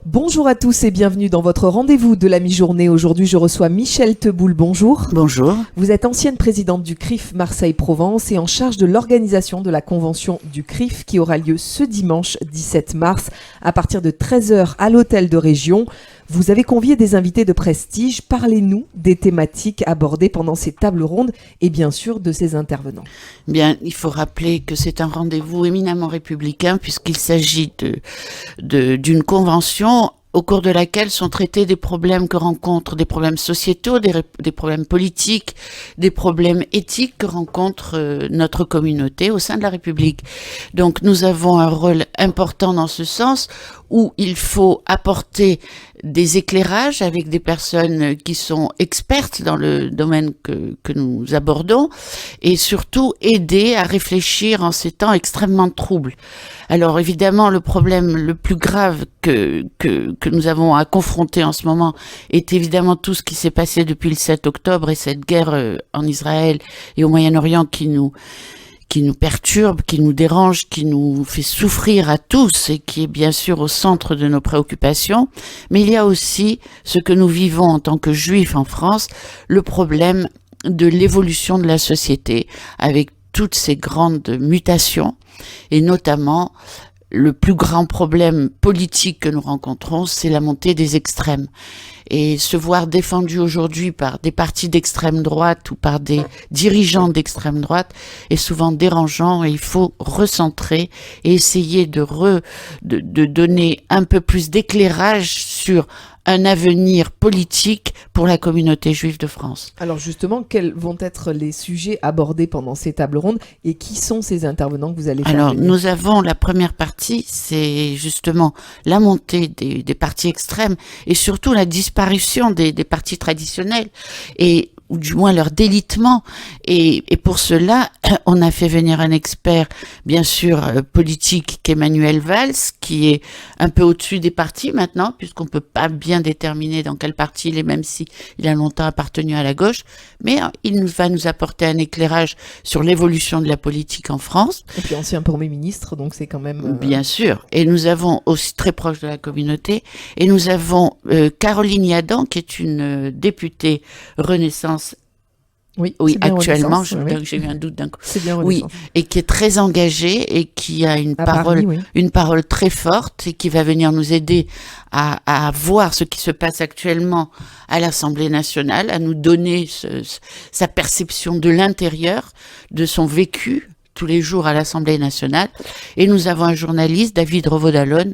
Bonjour à tous et bienvenue dans votre rendez-vous de la mi-journée. Aujourd'hui, je reçois Michèle Teboul. Bonjour. Bonjour. Vous êtes ancienne présidente du CRIF Marseille-Provence et en charge de l'organisation de la convention du CRIF qui aura lieu ce dimanche 17 mars à partir de 13h à l'hôtel de région. Vous avez convié des invités de prestige. Parlez-nous des thématiques abordées pendant ces tables rondes et bien sûr de ces intervenants. Bien, il faut rappeler que c'est un rendez-vous éminemment républicain puisqu'il s'agit d'une convention au cours de laquelle sont traités des problèmes que rencontrent, des problèmes sociétaux, des problèmes politiques, des problèmes éthiques que rencontre notre communauté au sein de la République. Donc nous avons un rôle important dans ce sens où il faut apporter des éclairages avec des personnes qui sont expertes dans le domaine que nous abordons et surtout aider à réfléchir en ces temps extrêmement troubles. Alors évidemment, le problème le plus grave que nous avons à confronter en ce moment est évidemment tout ce qui s'est passé depuis le 7 octobre et cette guerre en Israël et au Moyen-Orient qui nous perturbe, qui nous dérange, qui nous fait souffrir à tous et qui est bien sûr au centre de nos préoccupations. Mais il y a aussi ce que nous vivons en tant que juifs en France, le problème de l'évolution de la société avec toutes ces grandes mutations et notamment le plus grand problème politique que nous rencontrons, c'est la montée des extrêmes. Et se voir défendu aujourd'hui par des partis d'extrême droite ou par des dirigeants d'extrême droite est souvent dérangeant et il faut recentrer et essayer de donner un peu plus d'éclairage sur un avenir politique pour la communauté juive de France. Alors justement, quels vont être les sujets abordés pendant ces tables rondes et qui sont ces intervenants que vous allez faire Alors, venir ? nous avons la première partie, c'est justement la montée des partis extrêmes et surtout la disparition des partis traditionnels ou du moins leur délitement. Et pour cela, on a fait venir un expert, bien sûr, politique, qu'Emmanuel Valls, qui est un peu au-dessus des partis maintenant, puisqu'on peut pas bien déterminer dans quel parti il est, même si il a longtemps appartenu à la gauche. Mais il va nous apporter un éclairage sur l'évolution de la politique en France. Et puis ancien Premier ministre, donc c'est quand même... Bien sûr. Et nous avons aussi très proche de la communauté. Et nous avons Caroline Yadan, qui est une députée Renaissance. Oui, actuellement, oui. j'ai eu un doute d'un coup. C'est bien Oui, Renaissance. et qui est très engagée et qui a une parole très forte et qui va venir nous aider à voir ce qui se passe actuellement à l'Assemblée nationale, à nous donner sa perception de l'intérieur, de son vécu tous les jours à l'Assemblée nationale. Et nous avons un journaliste, David Revaud-Dallon,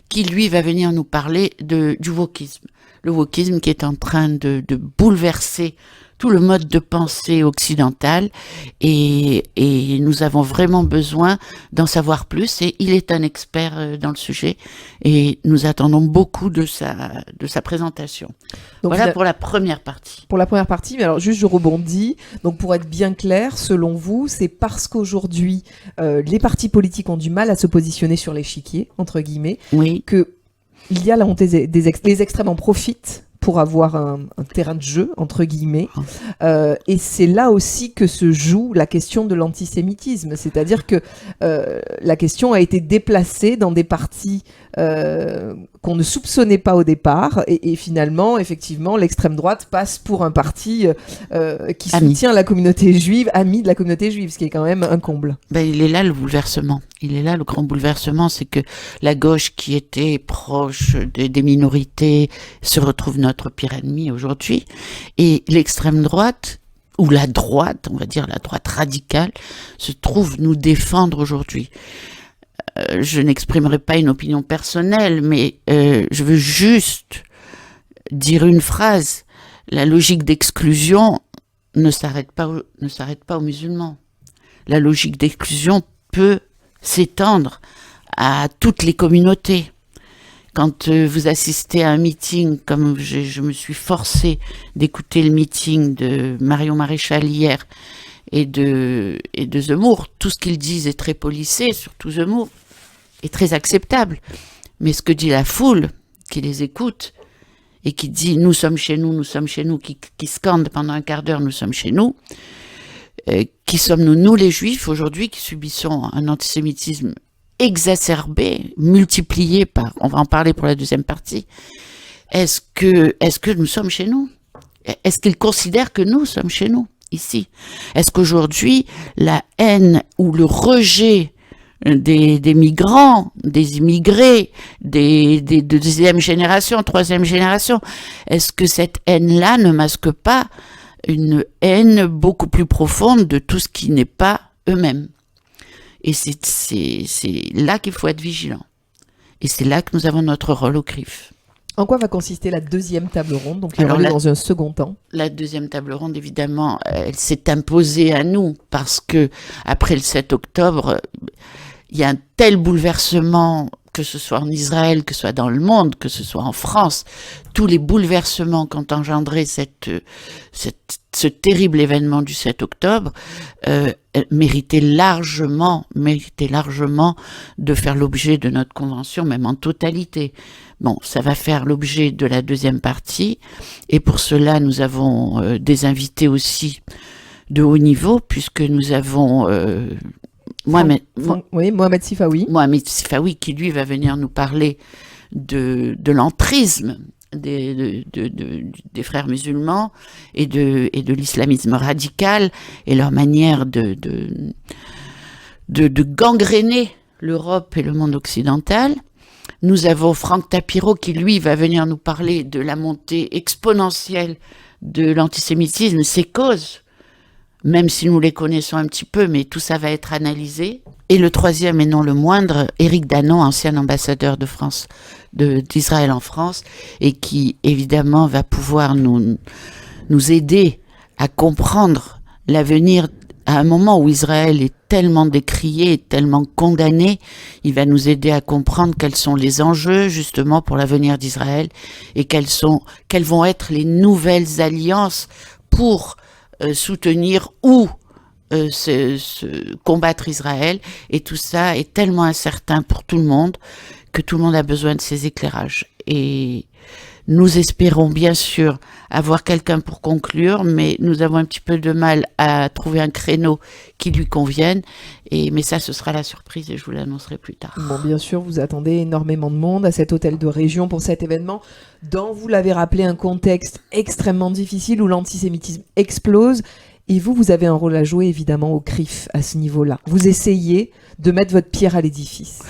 qui lui va venir nous parler du wokisme. Le wokisme qui est en train de bouleverser tout le mode de pensée occidental et nous avons vraiment besoin d'en savoir plus et il est un expert dans le sujet et nous attendons beaucoup de sa présentation. Donc voilà pour la première partie. Pour la première partie, mais alors juste je rebondis. Donc pour être bien clair, selon vous, c'est parce qu'aujourd'hui les partis politiques ont du mal à se positionner sur l'échiquier, entre guillemets, oui, que il y a la montée les extrêmes en profitent pour avoir un terrain de jeu, entre guillemets. Et c'est là aussi que se joue la question de l'antisémitisme. C'est-à-dire que la question a été déplacée dans des partis qu'on ne soupçonnait pas au départ. Et finalement, effectivement, l'extrême droite passe pour un parti qui soutient la communauté juive, ami de la communauté juive, ce qui est quand même un comble. Ben, il est là le bouleversement. Il est là le grand bouleversement, c'est que la gauche qui était proche des minorités se retrouve notre pire ennemi aujourd'hui. Et l'extrême droite, ou la droite, on va dire la droite radicale, se trouve nous défendre aujourd'hui. Je n'exprimerai pas une opinion personnelle, mais je veux juste dire une phrase. La logique d'exclusion ne s'arrête pas aux musulmans. La logique d'exclusion peut s'étendre à toutes les communautés. Quand vous assistez à un meeting, comme je me suis forcée d'écouter le meeting de Marion Maréchal hier et de Zemmour, tout ce qu'ils disent est très policé, surtout Zemmour, est très acceptable. Mais ce que dit la foule, qui les écoute, et qui dit « nous sommes chez nous », qui scande pendant un quart d'heure « nous sommes chez nous », qui sommes-nous, nous les juifs, aujourd'hui, qui subissons un antisémitisme exacerbé, multiplié par, on va en parler pour la deuxième partie, est-ce que nous sommes chez nous? Est-ce qu'ils considèrent que nous sommes chez nous, ici? Est-ce qu'aujourd'hui, la haine ou le rejet des migrants, des immigrés, des deuxième génération, troisième génération, est-ce que cette haine-là ne masque pas une haine beaucoup plus profonde de tout ce qui n'est pas eux-mêmes? Et c'est là qu'il faut être vigilant. Et c'est là que nous avons notre rôle au CRIF. En quoi va consister la deuxième table ronde, donc il y aura lieu dans un second temps? La deuxième table ronde, évidemment, elle s'est imposée à nous parce que après le 7 octobre, il y a un tel bouleversement, que ce soit en Israël, que ce soit dans le monde, que ce soit en France, tous les bouleversements qu'ont engendré ce terrible événement du 7 octobre méritait largement de faire l'objet de notre convention, même en totalité. Bon, ça va faire l'objet de la deuxième partie, et pour cela, nous avons des invités aussi de haut niveau, puisque nous avons Mohamed Sifaoui. Mohamed Sifaoui, qui lui va venir nous parler de l'entrisme des frères musulmans et de l'islamisme radical et leur manière de gangréner l'Europe et le monde occidental. Nous avons Franck Tapiro qui, lui, va venir nous parler de la montée exponentielle de l'antisémitisme, ses causes, même si nous les connaissons un petit peu, mais tout ça va être analysé. Et le troisième, et non le moindre, Éric Danon, ancien ambassadeur de France, d'Israël en France, et qui, évidemment, va pouvoir nous aider à comprendre l'avenir à un moment où Israël est tellement décrié, tellement condamné. Il va nous aider à comprendre quels sont les enjeux, justement, pour l'avenir d'Israël, et quelles vont être les nouvelles alliances pour soutenir ou combattre Israël. Et tout ça est tellement incertain pour tout le monde que tout le monde a besoin de ces éclairages. Et nous espérons bien sûr avoir quelqu'un pour conclure, mais nous avons un petit peu de mal à trouver un créneau qui lui convienne. Mais ça, ce sera la surprise et je vous l'annoncerai plus tard. Bon, bien sûr, vous attendez énormément de monde à cet hôtel de région pour cet événement dans, vous l'avez rappelé, un contexte extrêmement difficile où l'antisémitisme explose. Et vous avez un rôle à jouer évidemment au CRIF à ce niveau-là. Vous essayez de mettre votre pierre à l'édifice.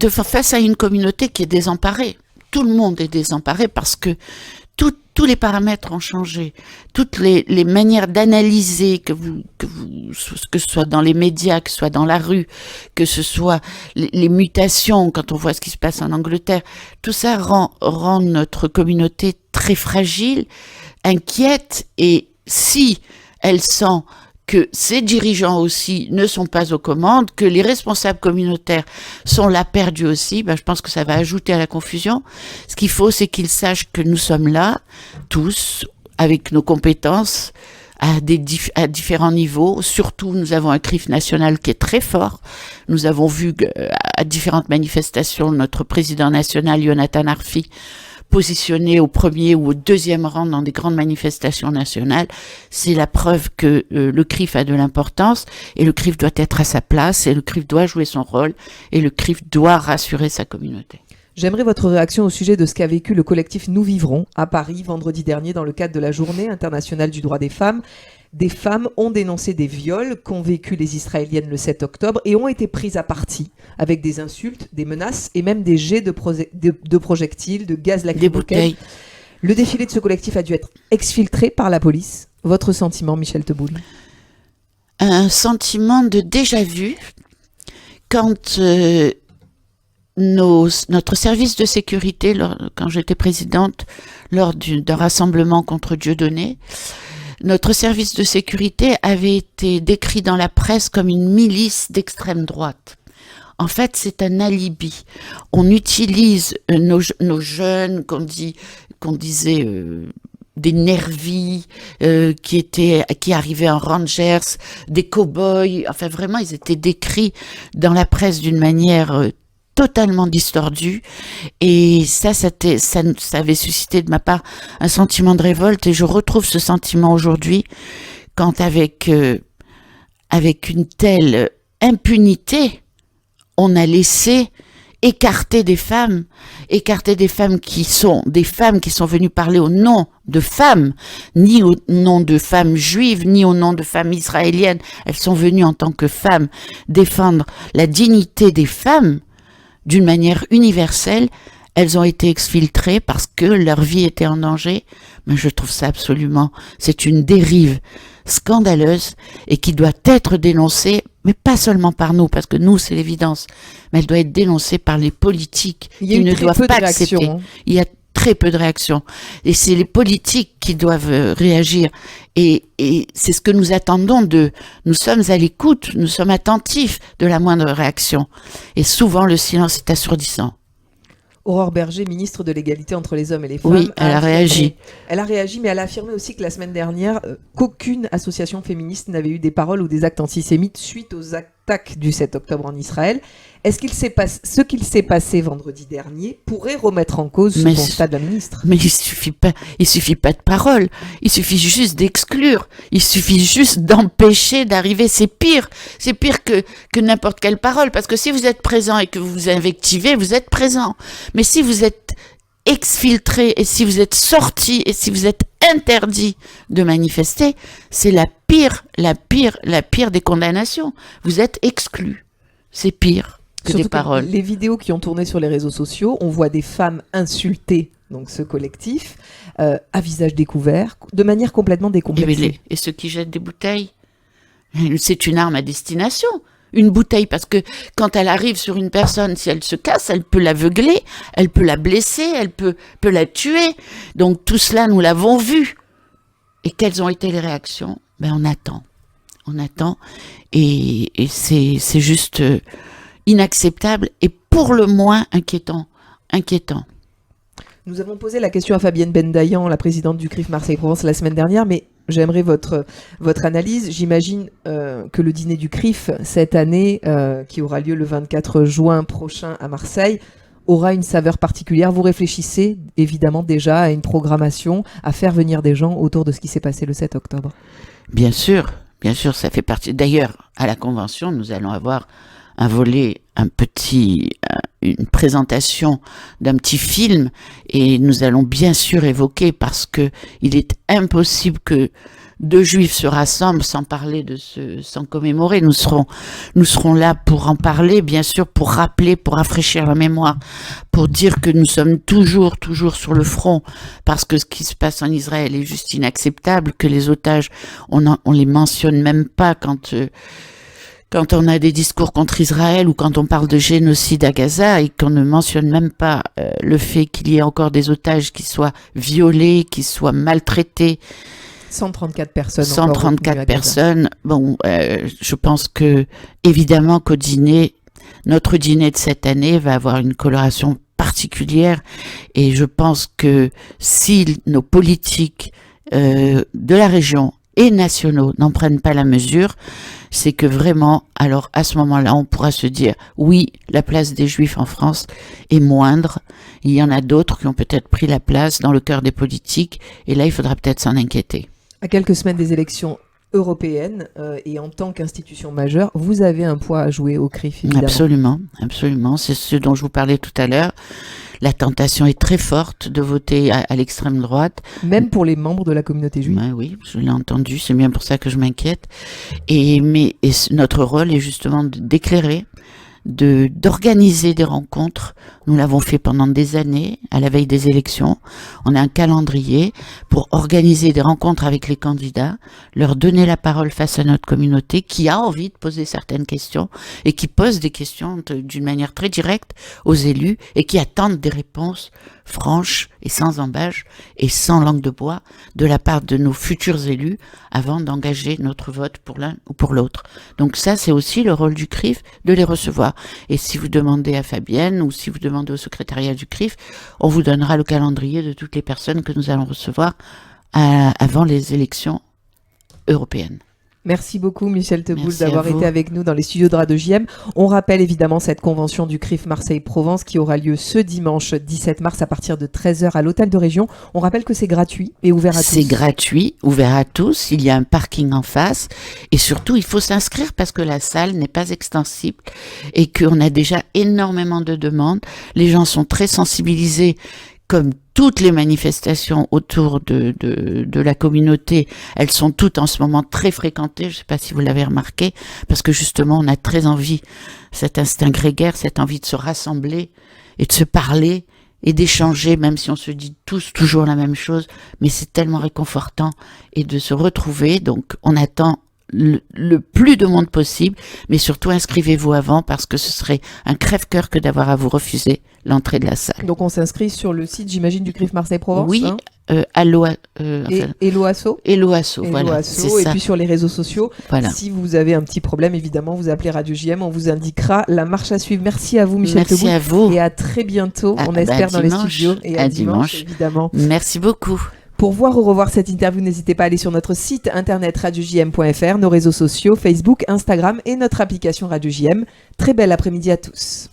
Face à une communauté qui est désemparée. Tout le monde est désemparé parce que tous les paramètres ont changé. Toutes les manières d'analyser, que ce soit dans les médias, que ce soit dans la rue, que ce soit les mutations, quand on voit ce qui se passe en Angleterre, tout ça rend notre communauté très fragile, inquiète, et si elle sent que ces dirigeants aussi ne sont pas aux commandes, que les responsables communautaires sont là perdus aussi, je pense que ça va ajouter à la confusion. Ce qu'il faut, c'est qu'ils sachent que nous sommes là, tous, avec nos compétences, à différents niveaux. Surtout, nous avons un CRIF national qui est très fort. Nous avons vu à différentes manifestations notre président national, Yonatan Arfi, positionné au premier ou au deuxième rang dans des grandes manifestations nationales. C'est la preuve que le CRIF a de l'importance, et le CRIF doit être à sa place, et le CRIF doit jouer son rôle, et le CRIF doit rassurer sa communauté. J'aimerais votre réaction au sujet de ce qu'a vécu le collectif Nous Vivrons à Paris vendredi dernier dans le cadre de la Journée internationale du droit des femmes. Des femmes ont dénoncé des viols qu'ont vécu les Israéliennes le 7 octobre et ont été prises à partie avec des insultes, des menaces et même des jets de projectiles, de gaz lacrymogène. Des bouteilles. Le défilé de ce collectif a dû être exfiltré par la police. Votre sentiment, Michel Teboul? Un sentiment de déjà-vu quand notre service de sécurité, quand j'étais présidente, lors d'un rassemblement contre Dieudonné, notre service de sécurité avait été décrit dans la presse comme une milice d'extrême droite. En fait, c'est un alibi. On utilise nos jeunes, qu'on disait des nervis, qui arrivaient en Rangers, des cow-boys. Enfin, vraiment, ils étaient décrits dans la presse d'une manière totalement distordue, et ça avait suscité de ma part un sentiment de révolte, et je retrouve ce sentiment aujourd'hui quand avec une telle impunité on a laissé écarter des femmes qui sont venues parler au nom de femmes, ni au nom de femmes juives, ni au nom de femmes israéliennes. Elles sont venues en tant que femmes défendre la dignité des femmes d'une manière universelle. Elles ont été exfiltrées parce que leur vie était en danger. Mais je trouve ça c'est une dérive scandaleuse et qui doit être dénoncée, mais pas seulement par nous, parce que nous, c'est l'évidence, mais elle doit être dénoncée par les politiques qui ne doivent pas accepter. Il y a très peu de réactions. Et c'est les politiques qui doivent réagir. Et c'est ce que nous attendons nous sommes à l'écoute, nous sommes attentifs de la moindre réaction. Et souvent, le silence est assourdissant. Aurore Bergé, ministre de l'égalité entre les hommes et les femmes. Oui, elle a réagi. Elle a réagi, mais elle a affirmé aussi que la semaine dernière, qu'aucune association féministe n'avait eu des paroles ou des actes antisémites suite aux attaques du 7 octobre en Israël. Est-ce ce qu'il s'est passé vendredi dernier pourrait remettre en cause ce constat de la ministre ? Mais il suffit pas de paroles. Il suffit juste d'exclure. Il suffit juste d'empêcher d'arriver. C'est pire que n'importe quelle parole. Parce que si vous êtes présent et que vous vous invectivez, vous êtes présent. Mais si vous êtes exfiltré et si vous êtes sorti et si vous êtes interdit de manifester, c'est la pire des condamnations. Vous êtes exclu. C'est pire que surtout des paroles. Les vidéos qui ont tourné sur les réseaux sociaux, on voit des femmes insulter donc ce collectif à visage découvert, de manière complètement décomplexée. Et ceux qui jettent des bouteilles, c'est une arme à destination. Une bouteille, parce que quand elle arrive sur une personne, si elle se casse, elle peut l'aveugler, elle peut la blesser, elle peut la tuer. Donc tout cela, nous l'avons vu. Et quelles ont été les réactions ? On attend. Et c'est juste inacceptable et pour le moins inquiétant. Nous avons posé la question à Fabienne Bendayan, la présidente du CRIF Marseille-Provence la semaine dernière, mais j'aimerais votre analyse. J'imagine que le dîner du CRIF cette année, qui aura lieu le 24 juin prochain à Marseille, aura une saveur particulière. Vous réfléchissez évidemment déjà à une programmation, à faire venir des gens autour de ce qui s'est passé le 7 octobre. Bien sûr, ça fait partie. D'ailleurs, à la convention, nous allons avoir un volet, une présentation d'un petit film, et nous allons bien sûr évoquer, parce que il est impossible que deux juifs se rassemblent sans commémorer. Nous serons là pour en parler, bien sûr, pour rappeler, pour rafraîchir la mémoire, pour dire que nous sommes toujours sur le front, parce que ce qui se passe en Israël est juste inacceptable, que les otages, on les mentionne même pas quand on a des discours contre Israël ou quand on parle de génocide à Gaza, et qu'on ne mentionne même pas le fait qu'il y ait encore des otages qui soient violés, qui soient maltraités. 134 personnes. 134 personnes. Je pense que, évidemment, notre dîner de cette année va avoir une coloration particulière, et je pense que si nos politiques de la région et nationaux n'en prennent pas la mesure, c'est que vraiment, alors à ce moment-là, on pourra se dire, oui, la place des Juifs en France est moindre, il y en a d'autres qui ont peut-être pris la place dans le cœur des politiques, et là, il faudra peut-être s'en inquiéter. À quelques semaines des élections européennes, et en tant qu'institution majeure, vous avez un poids à jouer au CRIF, évidemment. Absolument, c'est ce dont je vous parlais tout à l'heure. La tentation est très forte de voter à l'extrême droite. Même pour les membres de la communauté juive. Oui, je l'ai entendu, c'est bien pour ça que je m'inquiète. Mais notre rôle est justement d'éclairer, d'organiser des rencontres. Nous l'avons fait pendant des années, à la veille des élections. On a un calendrier pour organiser des rencontres avec les candidats, leur donner la parole face à notre communauté qui a envie de poser certaines questions et qui pose des questions d'une manière très directe aux élus et qui attendent des réponses franches et sans embâche et sans langue de bois de la part de nos futurs élus avant d'engager notre vote pour l'un ou pour l'autre. Donc ça, c'est aussi le rôle du CRIF, de les recevoir. Et si vous demandez à Fabienne ou si vous demandez au secrétariat du CRIF, on vous donnera le calendrier de toutes les personnes que nous allons recevoir avant les élections européennes. Merci beaucoup Michel Teboul Merci à d'avoir vous. été avec nous dans les studios de Radio JM. On rappelle évidemment cette convention du CRIF Marseille-Provence qui aura lieu ce dimanche 17 mars à partir de 13h à l'hôtel de région. On rappelle que c'est gratuit et ouvert à tous. C'est gratuit, ouvert à tous, il y a un parking en face et surtout il faut s'inscrire parce que la salle n'est pas extensible et qu'on a déjà énormément de demandes. Les gens sont très sensibilisés comme toutes les manifestations autour de la communauté, elles sont toutes en ce moment très fréquentées, je ne sais pas si vous l'avez remarqué, parce que justement on a très envie, cet instinct grégaire, cette envie de se rassembler et de se parler et d'échanger, même si on se dit tous toujours la même chose, mais c'est tellement réconfortant et de se retrouver, donc on attend le plus de monde possible, mais surtout inscrivez-vous avant parce que ce serait un crève-cœur que d'avoir à vous refuser l'entrée de la salle. Donc on s'inscrit sur le site, j'imagine, du CRIF Marseille-Provence. Oui, hein et l'OASSO. Helloasso, voilà, c'est Et ça. puis sur les réseaux sociaux, Voilà. si vous avez un petit problème, évidemment, vous appelez Radio JM, on vous indiquera la marche à suivre. Merci à vous, Michel Merci Teboul. à vous. Et à très bientôt, Ah, on bah, espère, dans les dimanche. studios. Et à dimanche, évidemment. Merci beaucoup. Pour voir ou revoir cette interview, n'hésitez pas à aller sur notre site internet radiojm.fr, nos réseaux sociaux, Facebook, Instagram et notre application Radio JM. Très bel après-midi à tous.